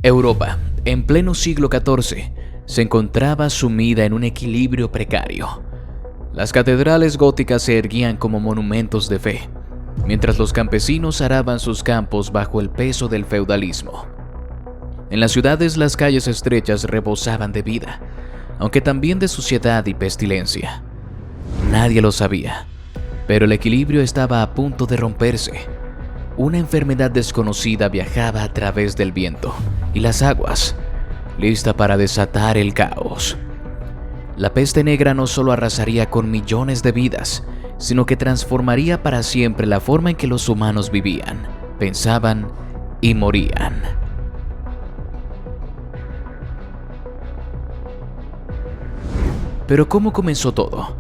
Europa, en pleno siglo XIV, se encontraba sumida en un equilibrio precario. Las catedrales góticas se erguían como monumentos de fe, mientras los campesinos araban sus campos bajo el peso del feudalismo. En las ciudades las calles estrechas rebosaban de vida, aunque también de suciedad y pestilencia. Nadie lo sabía, pero el equilibrio estaba a punto de romperse. Una enfermedad desconocida viajaba a través del viento y las aguas, lista para desatar el caos. La peste negra no solo arrasaría con millones de vidas, sino que transformaría para siempre la forma en que los humanos vivían, pensaban y morían. Pero ¿cómo comenzó todo?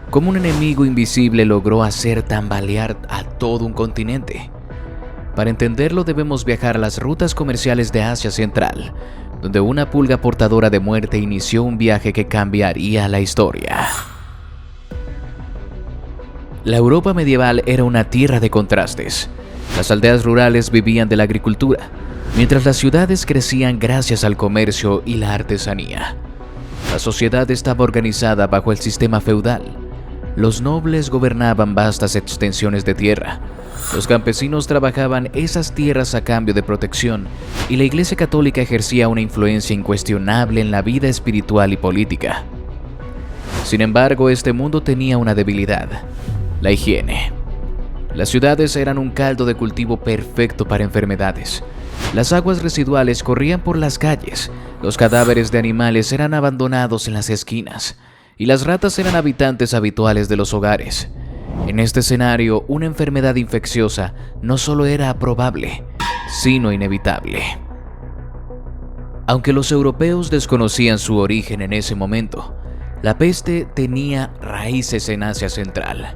¿Cómo un enemigo invisible logró hacer tambalear a todo un continente? Para entenderlo debemos viajar a las rutas comerciales de Asia Central, donde una pulga portadora de muerte inició un viaje que cambiaría la historia. La Europa medieval era una tierra de contrastes. Las aldeas rurales vivían de la agricultura, mientras las ciudades crecían gracias al comercio y la artesanía. La sociedad estaba organizada bajo el sistema feudal. Los nobles gobernaban vastas extensiones de tierra. Los campesinos trabajaban esas tierras a cambio de protección, y la Iglesia Católica ejercía una influencia incuestionable en la vida espiritual y política. Sin embargo, este mundo tenía una debilidad: la higiene. Las ciudades eran un caldo de cultivo perfecto para enfermedades. Las aguas residuales corrían por las calles, los cadáveres de animales eran abandonados en las esquinas, y las ratas eran habitantes habituales de los hogares. En este escenario, una enfermedad infecciosa no solo era probable, sino inevitable. Aunque los europeos desconocían su origen en ese momento, la peste tenía raíces en Asia Central.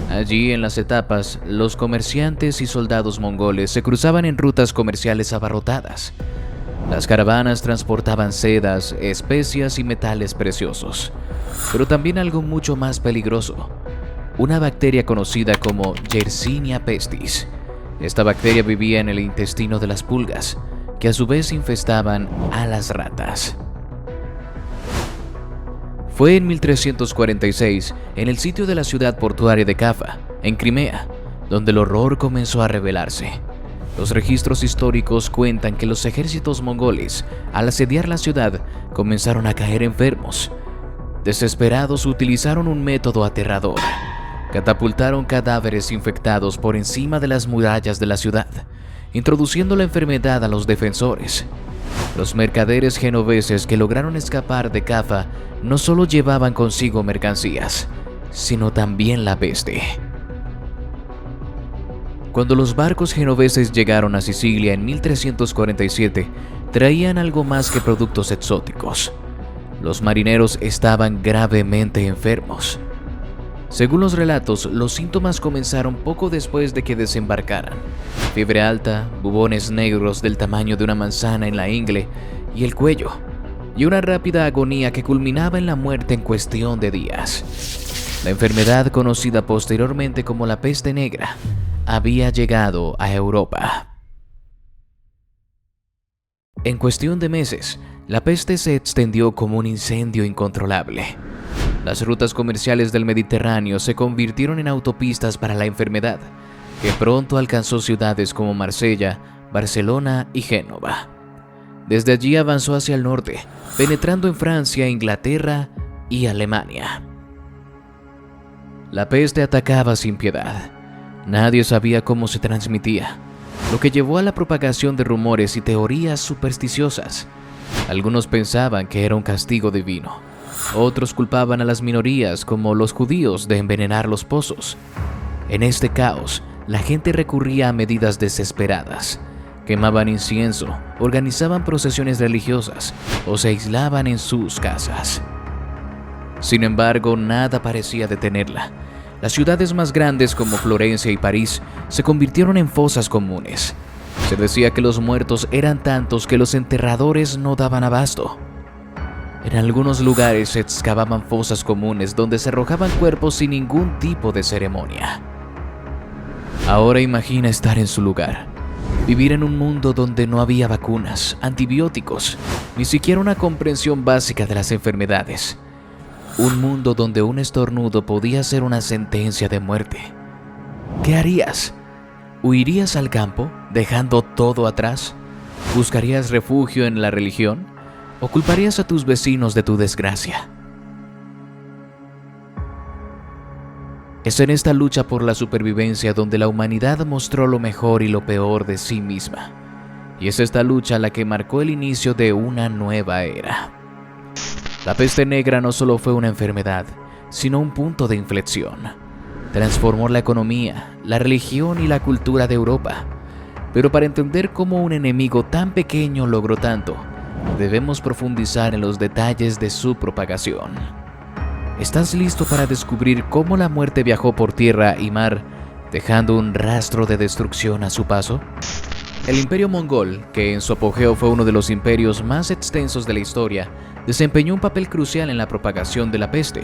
Allí, en las etapas, los comerciantes y soldados mongoles se cruzaban en rutas comerciales abarrotadas. Las caravanas transportaban sedas, especias y metales preciosos, pero también algo mucho más peligroso: una bacteria conocida como Yersinia pestis. Esta bacteria vivía en el intestino de las pulgas, que a su vez infestaban a las ratas. Fue en 1346, en el sitio de la ciudad portuaria de Cafa, en Crimea, donde el horror comenzó a revelarse. Los registros históricos cuentan que los ejércitos mongoles, al asediar la ciudad, comenzaron a caer enfermos. Desesperados, utilizaron un método aterrador. Catapultaron cadáveres infectados por encima de las murallas de la ciudad, introduciendo la enfermedad a los defensores. Los mercaderes genoveses que lograron escapar de Cafa no solo llevaban consigo mercancías, sino también la peste. Cuando los barcos genoveses llegaron a Sicilia en 1347, traían algo más que productos exóticos. Los marineros estaban gravemente enfermos. Según los relatos, los síntomas comenzaron poco después de que desembarcaran: fiebre alta, bubones negros del tamaño de una manzana en la ingle y el cuello, y una rápida agonía que culminaba en la muerte en cuestión de días. La enfermedad, conocida posteriormente como la peste negra, había llegado a Europa. En cuestión de meses, la peste se extendió como un incendio incontrolable. Las rutas comerciales del Mediterráneo se convirtieron en autopistas para la enfermedad, que pronto alcanzó ciudades como Marsella, Barcelona y Génova. Desde allí avanzó hacia el norte, penetrando en Francia, Inglaterra y Alemania. La peste atacaba sin piedad. Nadie sabía cómo se transmitía, lo que llevó a la propagación de rumores y teorías supersticiosas. Algunos pensaban que era un castigo divino. Otros culpaban a las minorías, como los judíos, de envenenar los pozos. En este caos, la gente recurría a medidas desesperadas. Quemaban incienso, organizaban procesiones religiosas o se aislaban en sus casas. Sin embargo, nada parecía detenerla. Las ciudades más grandes, como Florencia y París, se convirtieron en fosas comunes. Se decía que los muertos eran tantos que los enterradores no daban abasto. En algunos lugares se excavaban fosas comunes donde se arrojaban cuerpos sin ningún tipo de ceremonia. Ahora imagina estar en su lugar. Vivir en un mundo donde no había vacunas, antibióticos, ni siquiera una comprensión básica de las enfermedades. Un mundo donde un estornudo podía ser una sentencia de muerte. ¿Qué harías? ¿Huirías al campo, dejando todo atrás? ¿Buscarías refugio en la religión? ¿O culparías a tus vecinos de tu desgracia? Es en esta lucha por la supervivencia donde la humanidad mostró lo mejor y lo peor de sí misma. Y es esta lucha la que marcó el inicio de una nueva era. La peste negra no solo fue una enfermedad, sino un punto de inflexión. Transformó la economía, la religión y la cultura de Europa. Pero para entender cómo un enemigo tan pequeño logró tanto, debemos profundizar en los detalles de su propagación. ¿Estás listo para descubrir cómo la muerte viajó por tierra y mar, dejando un rastro de destrucción a su paso? El Imperio Mongol, que en su apogeo fue uno de los imperios más extensos de la historia, desempeñó un papel crucial en la propagación de la peste.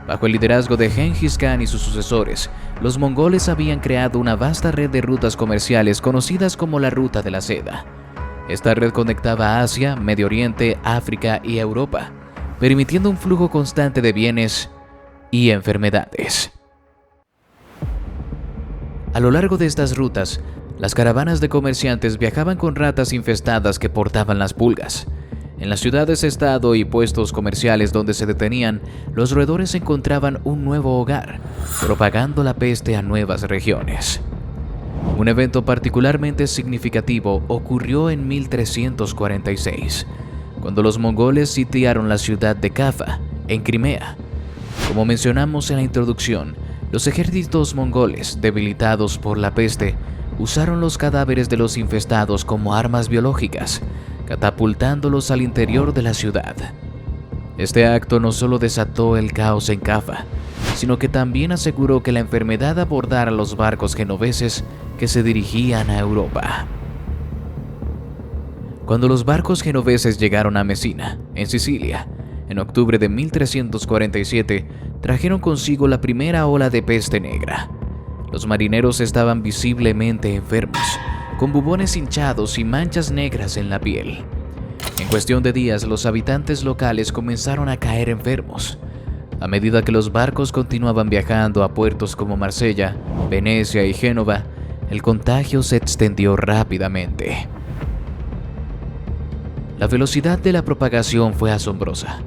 Bajo el liderazgo de Genghis Khan y sus sucesores, los mongoles habían creado una vasta red de rutas comerciales conocidas como la Ruta de la Seda. Esta red conectaba Asia, Medio Oriente, África y Europa, permitiendo un flujo constante de bienes y enfermedades. A lo largo de estas rutas, las caravanas de comerciantes viajaban con ratas infestadas que portaban las pulgas. En las ciudades-estado y puestos comerciales donde se detenían, los roedores encontraban un nuevo hogar, propagando la peste a nuevas regiones. Un evento particularmente significativo ocurrió en 1346, cuando los mongoles sitiaron la ciudad de Kaffa, en Crimea. Como mencionamos en la introducción, los ejércitos mongoles, debilitados por la peste, usaron los cadáveres de los infestados como armas biológicas, catapultándolos al interior de la ciudad. Este acto no solo desató el caos en Kaffa, sino que también aseguró que la enfermedad abordara los barcos genoveses que se dirigían a Europa. Cuando los barcos genoveses llegaron a Mesina, en Sicilia, en octubre de 1347, trajeron consigo la primera ola de peste negra. Los marineros estaban visiblemente enfermos, con bubones hinchados y manchas negras en la piel. En cuestión de días, los habitantes locales comenzaron a caer enfermos. A medida que los barcos continuaban viajando a puertos como Marsella, Venecia y Génova, el contagio se extendió rápidamente. La velocidad de la propagación fue asombrosa.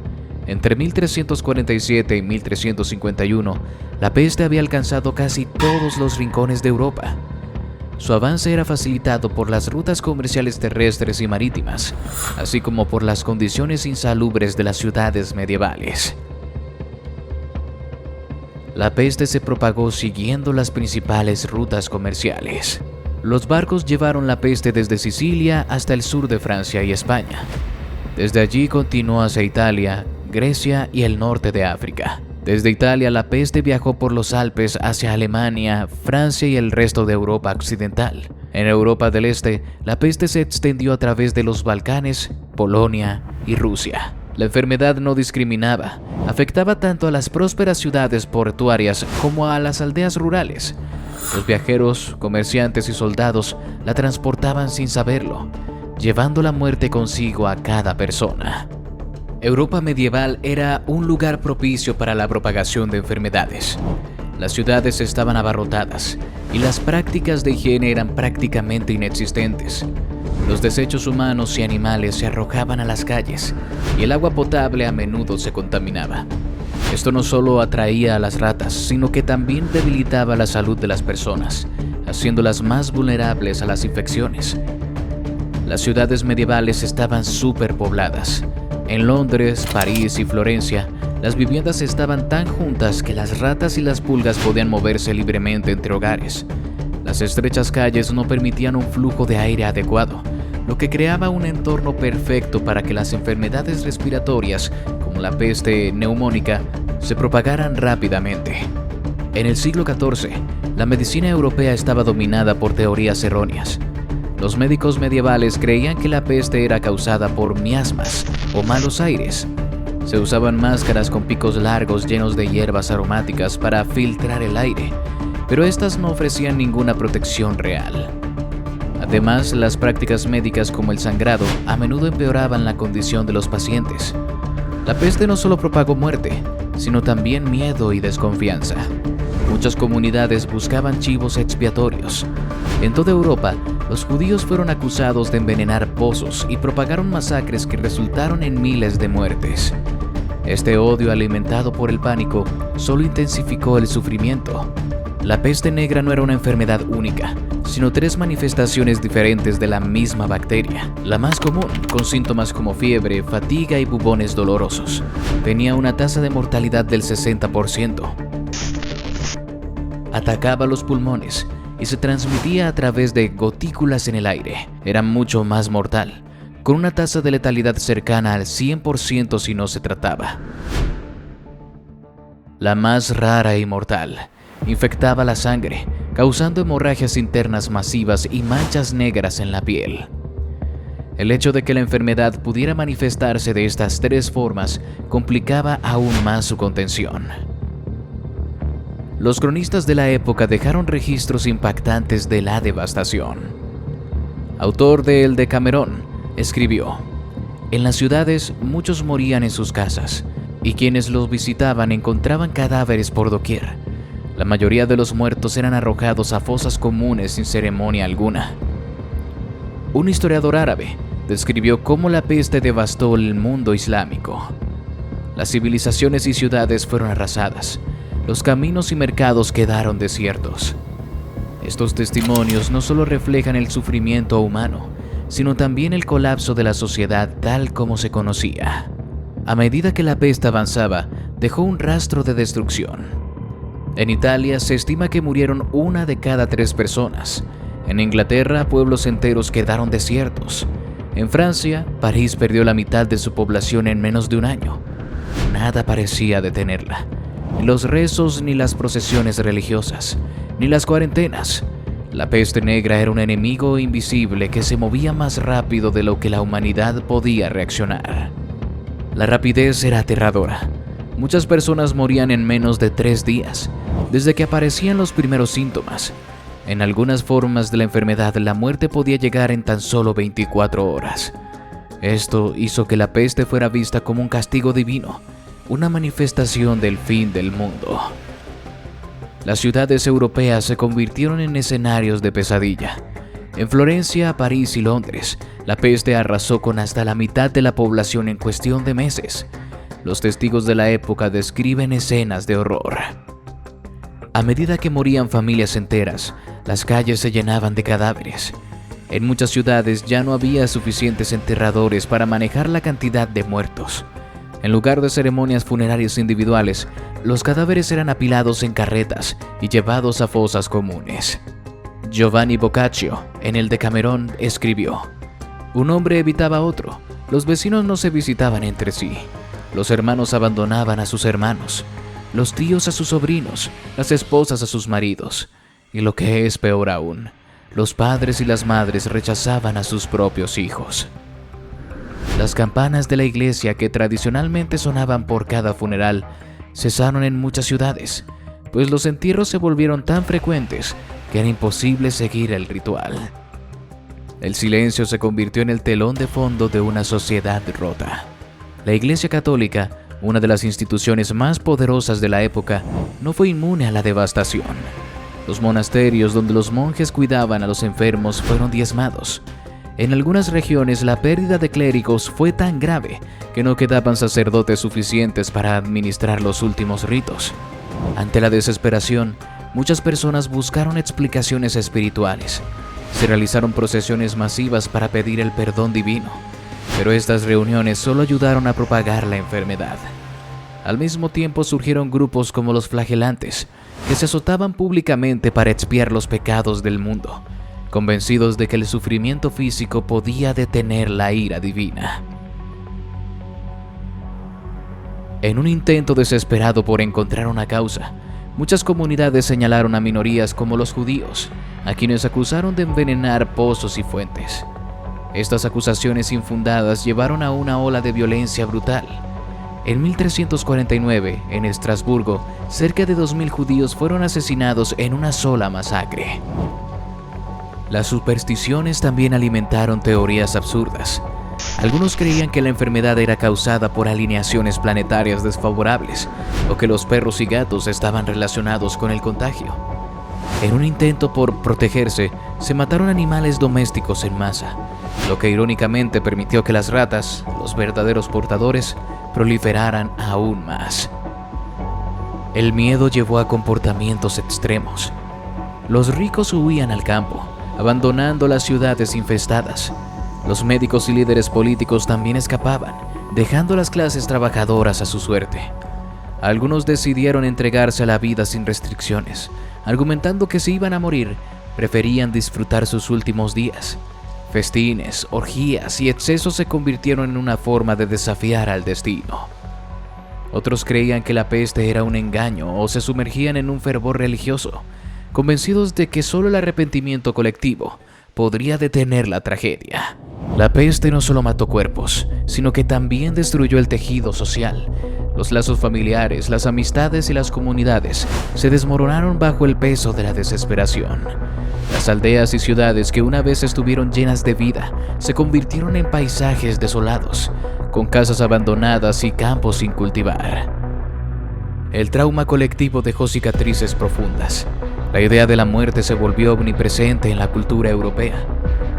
Entre 1347 y 1351, la peste había alcanzado casi todos los rincones de Europa. Su avance era facilitado por las rutas comerciales terrestres y marítimas, así como por las condiciones insalubres de las ciudades medievales. La peste se propagó siguiendo las principales rutas comerciales. Los barcos llevaron la peste desde Sicilia hasta el sur de Francia y España. Desde allí continuó hacia Italia, Grecia y el norte de África. Desde Italia, la peste viajó por los Alpes hacia Alemania, Francia y el resto de Europa occidental. En Europa del Este, la peste se extendió a través de los Balcanes, Polonia y Rusia. La enfermedad no discriminaba, afectaba tanto a las prósperas ciudades portuarias como a las aldeas rurales. Los viajeros, comerciantes y soldados la transportaban sin saberlo, llevando la muerte consigo a cada persona. Europa medieval era un lugar propicio para la propagación de enfermedades. Las ciudades estaban abarrotadas y las prácticas de higiene eran prácticamente inexistentes. Los desechos humanos y animales se arrojaban a las calles y el agua potable a menudo se contaminaba. Esto no solo atraía a las ratas, sino que también debilitaba la salud de las personas, haciéndolas más vulnerables a las infecciones. Las ciudades medievales estaban superpobladas. En Londres, París y Florencia, las viviendas estaban tan juntas que las ratas y las pulgas podían moverse libremente entre hogares. Las estrechas calles no permitían un flujo de aire adecuado, lo que creaba un entorno perfecto para que las enfermedades respiratorias, como la peste neumónica, se propagaran rápidamente. En el siglo XIV, la medicina europea estaba dominada por teorías erróneas. Los médicos medievales creían que la peste era causada por miasmas o malos aires. Se usaban máscaras con picos largos llenos de hierbas aromáticas para filtrar el aire, pero estas no ofrecían ninguna protección real. Además, las prácticas médicas como el sangrado a menudo empeoraban la condición de los pacientes. La peste no solo propagó muerte, sino también miedo y desconfianza. Muchas comunidades buscaban chivos expiatorios. En toda Europa, los judíos fueron acusados de envenenar pozos y propagaron masacres que resultaron en miles de muertes. Este odio alimentado por el pánico solo intensificó el sufrimiento. La peste negra no era una enfermedad única, sino 3 manifestaciones diferentes de la misma bacteria. La más común, con síntomas como fiebre, fatiga y bubones dolorosos, tenía una tasa de mortalidad del 60%. Atacaba los pulmones y se transmitía a través de gotículas en el aire. Era mucho más mortal, con una tasa de letalidad cercana al 100% si no se trataba. La más rara y mortal, infectaba la sangre, causando hemorragias internas masivas y manchas negras en la piel. El hecho de que la enfermedad pudiera manifestarse de estas 3 formas complicaba aún más su contención. Los cronistas de la época dejaron registros impactantes de la devastación. Autor de El Decamerón, escribió: en las ciudades muchos morían en sus casas, y quienes los visitaban encontraban cadáveres por doquier. La mayoría de los muertos eran arrojados a fosas comunes sin ceremonia alguna. Un historiador árabe describió cómo la peste devastó el mundo islámico. Las civilizaciones y ciudades fueron arrasadas. Los caminos y mercados quedaron desiertos. Estos testimonios no solo reflejan el sufrimiento humano, sino también el colapso de la sociedad tal como se conocía. A medida que la peste avanzaba, dejó un rastro de destrucción. En Italia se estima que murieron 1 de cada 3 personas. En Inglaterra, pueblos enteros quedaron desiertos. En Francia, París perdió la mitad de su población en menos de un año. Nada parecía detenerla. Ni los rezos, ni las procesiones religiosas, ni las cuarentenas. La peste negra era un enemigo invisible que se movía más rápido de lo que la humanidad podía reaccionar. La rapidez era aterradora. Muchas personas morían en menos de 3 días, desde que aparecían los primeros síntomas. En algunas formas de la enfermedad, la muerte podía llegar en tan solo 24 horas. Esto hizo que la peste fuera vista como un castigo divino, una manifestación del fin del mundo. Las ciudades europeas se convirtieron en escenarios de pesadilla. En Florencia, París y Londres, la peste arrasó con hasta la mitad de la población en cuestión de meses. Los testigos de la época describen escenas de horror. A medida que morían familias enteras, las calles se llenaban de cadáveres. En muchas ciudades ya no había suficientes enterradores para manejar la cantidad de muertos. En lugar de ceremonias funerarias individuales, los cadáveres eran apilados en carretas y llevados a fosas comunes. Giovanni Boccaccio, en El Decamerón, escribió: un hombre evitaba a otro, los vecinos no se visitaban entre sí. Los hermanos abandonaban a sus hermanos, los tíos a sus sobrinos, las esposas a sus maridos, y lo que es peor aún, los padres y las madres rechazaban a sus propios hijos. Las campanas de la iglesia que tradicionalmente sonaban por cada funeral cesaron en muchas ciudades, pues los entierros se volvieron tan frecuentes que era imposible seguir el ritual. El silencio se convirtió en el telón de fondo de una sociedad rota. La Iglesia Católica, una de las instituciones más poderosas de la época, no fue inmune a la devastación. Los monasterios donde los monjes cuidaban a los enfermos fueron diezmados. En algunas regiones la pérdida de clérigos fue tan grave que no quedaban sacerdotes suficientes para administrar los últimos ritos. Ante la desesperación, muchas personas buscaron explicaciones espirituales. Se realizaron procesiones masivas para pedir el perdón divino. Pero estas reuniones solo ayudaron a propagar la enfermedad. Al mismo tiempo surgieron grupos como los flagelantes, que se azotaban públicamente para expiar los pecados del mundo, convencidos de que el sufrimiento físico podía detener la ira divina. En un intento desesperado por encontrar una causa, muchas comunidades señalaron a minorías como los judíos, a quienes acusaron de envenenar pozos y fuentes. Estas acusaciones infundadas llevaron a una ola de violencia brutal. En 1349, en Estrasburgo, cerca de 2000 judíos fueron asesinados en una sola masacre. Las supersticiones también alimentaron teorías absurdas. Algunos creían que la enfermedad era causada por alineaciones planetarias desfavorables o que los perros y gatos estaban relacionados con el contagio. En un intento por protegerse, se mataron animales domésticos en masa, lo que irónicamente permitió que las ratas, los verdaderos portadores, proliferaran aún más. El miedo llevó a comportamientos extremos. Los ricos huían al campo, abandonando las ciudades infestadas. Los médicos y líderes políticos también escapaban, dejando a las clases trabajadoras a su suerte. Algunos decidieron entregarse a la vida sin restricciones, argumentando que si iban a morir, preferían disfrutar sus últimos días. Festines, orgías y excesos se convirtieron en una forma de desafiar al destino. Otros creían que la peste era un engaño o se sumergían en un fervor religioso, convencidos de que solo el arrepentimiento colectivo podría detener la tragedia. La peste no solo mató cuerpos, sino que también destruyó el tejido social. Los lazos familiares, las amistades y las comunidades se desmoronaron bajo el peso de la desesperación. Las aldeas y ciudades que una vez estuvieron llenas de vida se convirtieron en paisajes desolados, con casas abandonadas y campos sin cultivar. El trauma colectivo dejó cicatrices profundas. La idea de la muerte se volvió omnipresente en la cultura europea.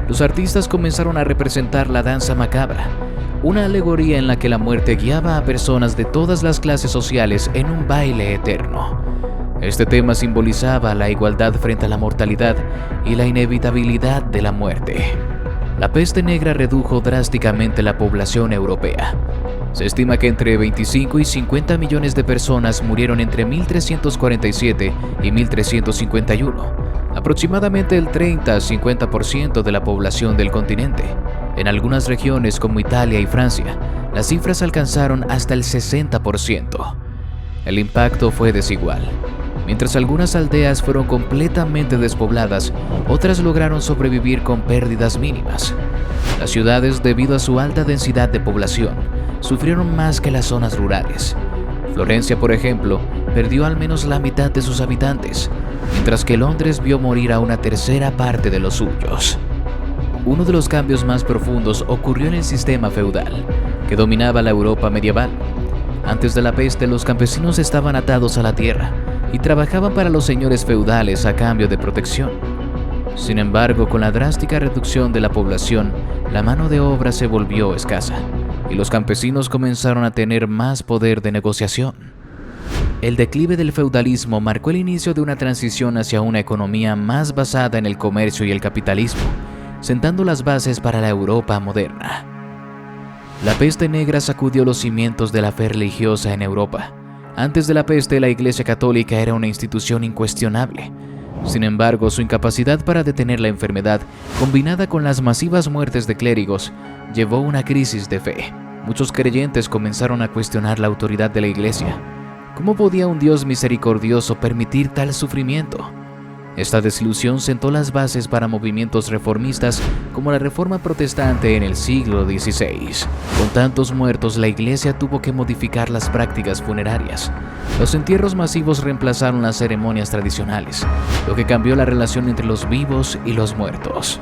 Los artistas comenzaron a representar la danza macabra, una alegoría en la que la muerte guiaba a personas de todas las clases sociales en un baile eterno. Este tema simbolizaba la igualdad frente a la mortalidad y la inevitabilidad de la muerte. La peste negra redujo drásticamente la población europea. Se estima que entre 25 y 50 millones de personas murieron entre 1347 y 1351, aproximadamente el 30 a 50% de la población del continente. En algunas regiones como Italia y Francia, las cifras alcanzaron hasta el 60%. El impacto fue desigual. Mientras algunas aldeas fueron completamente despobladas, otras lograron sobrevivir con pérdidas mínimas. Las ciudades, debido a su alta densidad de población, sufrieron más que las zonas rurales. Florencia, por ejemplo, perdió al menos la mitad de sus habitantes, mientras que Londres vio morir a una tercera parte de los suyos. Uno de los cambios más profundos ocurrió en el sistema feudal, que dominaba la Europa medieval. Antes de la peste, los campesinos estaban atados a la tierra y trabajaban para los señores feudales a cambio de protección. Sin embargo, con la drástica reducción de la población, la mano de obra se volvió escasa y los campesinos comenzaron a tener más poder de negociación. El declive del feudalismo marcó el inicio de una transición hacia una economía más basada en el comercio y el capitalismo, sentando las bases para la Europa moderna. La peste negra sacudió los cimientos de la fe religiosa en Europa. Antes de la peste, la Iglesia Católica era una institución incuestionable. Sin embargo, su incapacidad para detener la enfermedad, combinada con las masivas muertes de clérigos, llevó a una crisis de fe. Muchos creyentes comenzaron a cuestionar la autoridad de la Iglesia. ¿Cómo podía un Dios misericordioso permitir tal sufrimiento? Esta desilusión sentó las bases para movimientos reformistas como la Reforma Protestante en el siglo XVI. Con tantos muertos, la Iglesia tuvo que modificar las prácticas funerarias. Los entierros masivos reemplazaron las ceremonias tradicionales, lo que cambió la relación entre los vivos y los muertos.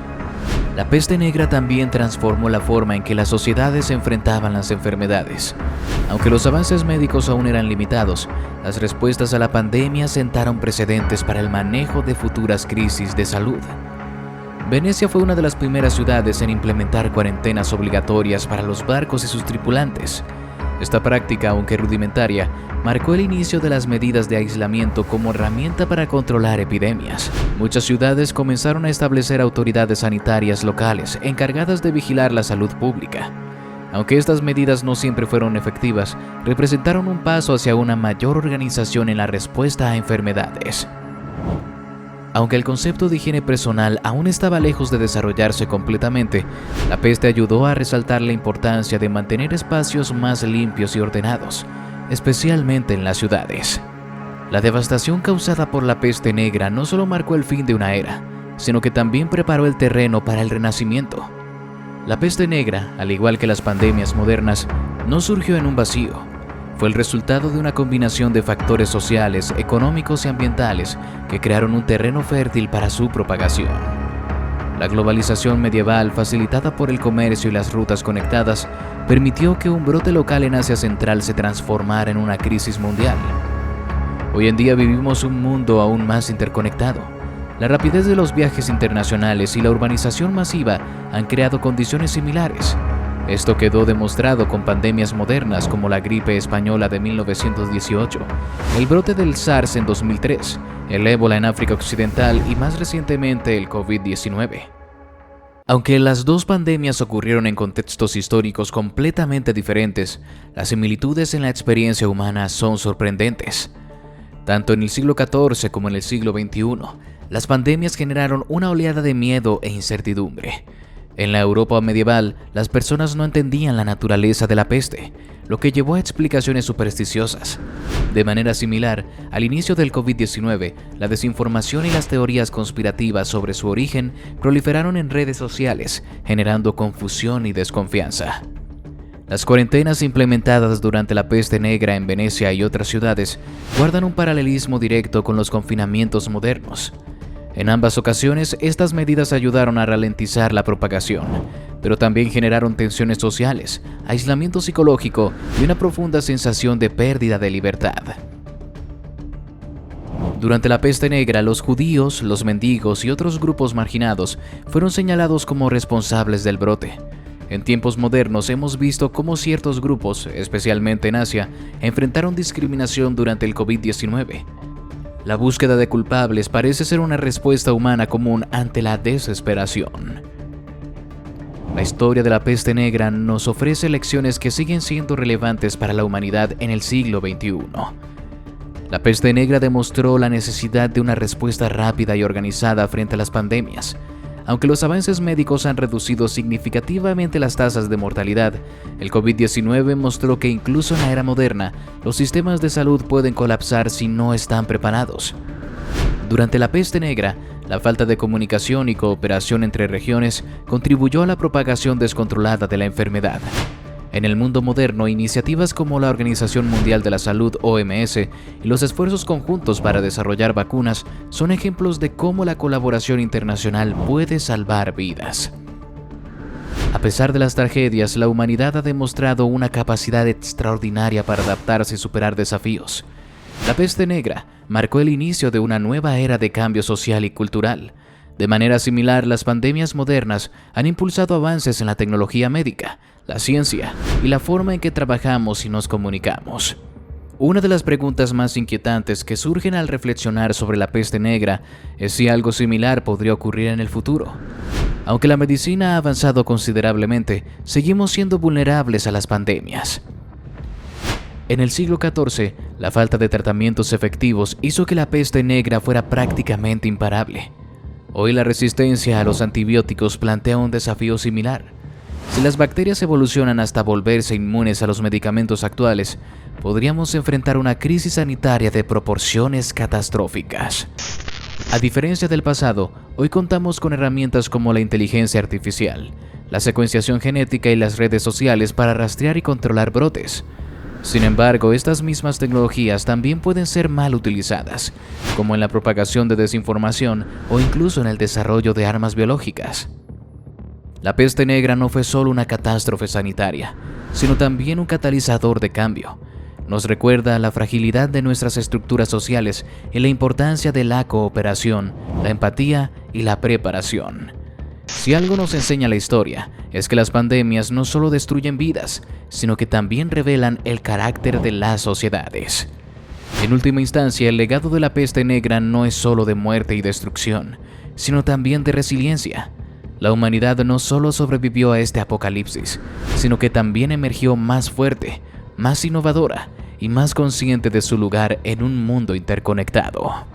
La peste negra también transformó la forma en que las sociedades enfrentaban las enfermedades. Aunque los avances médicos aún eran limitados, las respuestas a la pandemia sentaron precedentes para el manejo de futuras crisis de salud. Venecia fue una de las primeras ciudades en implementar cuarentenas obligatorias para los barcos y sus tripulantes. Esta práctica, aunque rudimentaria, marcó el inicio de las medidas de aislamiento como herramienta para controlar epidemias. Muchas ciudades comenzaron a establecer autoridades sanitarias locales encargadas de vigilar la salud pública. Aunque estas medidas no siempre fueron efectivas, representaron un paso hacia una mayor organización en la respuesta a enfermedades. Aunque el concepto de higiene personal aún estaba lejos de desarrollarse completamente, la peste ayudó a resaltar la importancia de mantener espacios más limpios y ordenados, especialmente en las ciudades. La devastación causada por la peste negra no solo marcó el fin de una era, sino que también preparó el terreno para el renacimiento. La peste negra, al igual que las pandemias modernas, no surgió en un vacío. Fue el resultado de una combinación de factores sociales, económicos y ambientales que crearon un terreno fértil para su propagación. La globalización medieval, facilitada por el comercio y las rutas conectadas, permitió que un brote local en Asia Central se transformara en una crisis mundial. Hoy en día vivimos un mundo aún más interconectado. La rapidez de los viajes internacionales y la urbanización masiva han creado condiciones similares. Esto quedó demostrado con pandemias modernas como la gripe española de 1918, el brote del SARS en 2003, el ébola en África Occidental y más recientemente el COVID-19. Aunque las dos pandemias ocurrieron en contextos históricos completamente diferentes, las similitudes en la experiencia humana son sorprendentes. Tanto en el siglo XIV como en el siglo XXI, las pandemias generaron una oleada de miedo e incertidumbre. En la Europa medieval, las personas no entendían la naturaleza de la peste, lo que llevó a explicaciones supersticiosas. De manera similar, al inicio del COVID-19, la desinformación y las teorías conspirativas sobre su origen proliferaron en redes sociales, generando confusión y desconfianza. Las cuarentenas implementadas durante la peste negra en Venecia y otras ciudades guardan un paralelismo directo con los confinamientos modernos. En ambas ocasiones, estas medidas ayudaron a ralentizar la propagación, pero también generaron tensiones sociales, aislamiento psicológico y una profunda sensación de pérdida de libertad. Durante la peste negra, los judíos, los mendigos y otros grupos marginados fueron señalados como responsables del brote. En tiempos modernos hemos visto cómo ciertos grupos, especialmente en Asia, enfrentaron discriminación durante el COVID-19. La búsqueda de culpables parece ser una respuesta humana común ante la desesperación. La historia de la peste negra nos ofrece lecciones que siguen siendo relevantes para la humanidad en el siglo XXI. La peste negra demostró la necesidad de una respuesta rápida y organizada frente a las pandemias. Aunque los avances médicos han reducido significativamente las tasas de mortalidad, el COVID-19 mostró que incluso en la era moderna, los sistemas de salud pueden colapsar si no están preparados. Durante la peste negra, la falta de comunicación y cooperación entre regiones contribuyó a la propagación descontrolada de la enfermedad. En el mundo moderno, iniciativas como la Organización Mundial de la Salud (OMS) y los esfuerzos conjuntos para desarrollar vacunas son ejemplos de cómo la colaboración internacional puede salvar vidas. A pesar de las tragedias, la humanidad ha demostrado una capacidad extraordinaria para adaptarse y superar desafíos. La peste negra marcó el inicio de una nueva era de cambio social y cultural. De manera similar, las pandemias modernas han impulsado avances en la tecnología médica, la ciencia y la forma en que trabajamos y nos comunicamos. Una de las preguntas más inquietantes que surgen al reflexionar sobre la peste negra es si algo similar podría ocurrir en el futuro. Aunque la medicina ha avanzado considerablemente, seguimos siendo vulnerables a las pandemias. En el siglo XIV, la falta de tratamientos efectivos hizo que la peste negra fuera prácticamente imparable. Hoy la resistencia a los antibióticos plantea un desafío similar. Si las bacterias evolucionan hasta volverse inmunes a los medicamentos actuales, podríamos enfrentar una crisis sanitaria de proporciones catastróficas. A diferencia del pasado, hoy contamos con herramientas como la inteligencia artificial, la secuenciación genética y las redes sociales para rastrear y controlar brotes. Sin embargo, estas mismas tecnologías también pueden ser mal utilizadas, como en la propagación de desinformación o incluso en el desarrollo de armas biológicas. La peste negra no fue solo una catástrofe sanitaria, sino también un catalizador de cambio. Nos recuerda la fragilidad de nuestras estructuras sociales y la importancia de la cooperación, la empatía y la preparación. Si algo nos enseña la historia, es que las pandemias no solo destruyen vidas, sino que también revelan el carácter de las sociedades. En última instancia, el legado de la peste negra no es solo de muerte y destrucción, sino también de resiliencia. La humanidad no solo sobrevivió a este apocalipsis, sino que también emergió más fuerte, más innovadora y más consciente de su lugar en un mundo interconectado.